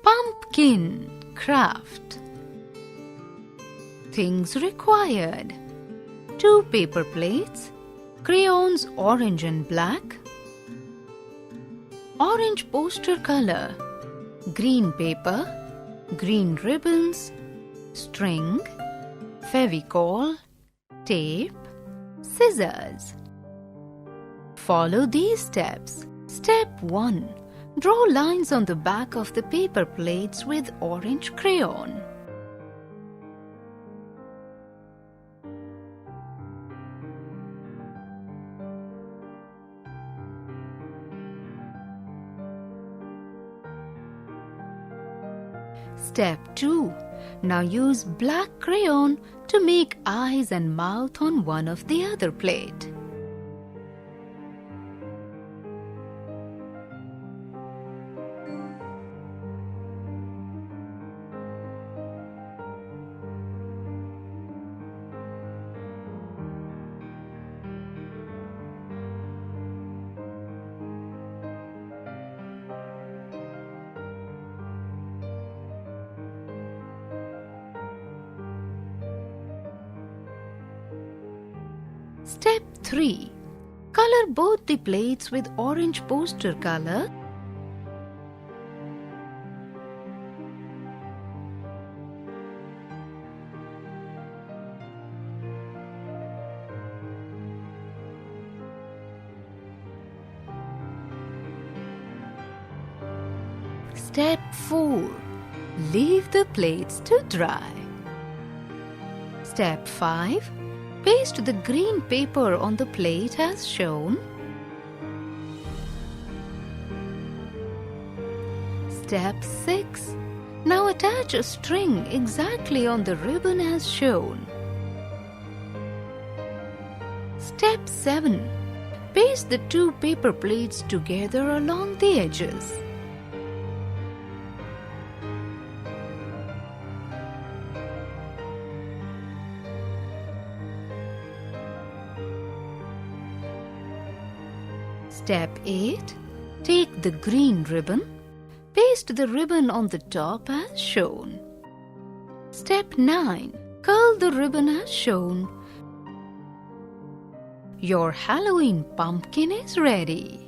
Pumpkin craft. Things required: 2 paper plates, crayons orange and black, orange poster color, green paper, green ribbons, string, fevicol, tape, scissors. Follow these steps. Step 1. Draw lines on the back of the paper plates with orange crayon. Step 2. Now use black crayon to make eyes and mouth on one of the other plate. Step 3. Color both the plates with orange poster color. Step 4. Leave the plates to dry. Step 5. Paste the green paper on the plate as shown. Step 6. Now attach a string exactly on the ribbon as shown. Step 7. Paste the 2 paper plates together along the edges. Step 8. Take the green ribbon. Paste the ribbon on the top as shown. Step 9. Curl the ribbon as shown. Your Halloween pumpkin is ready.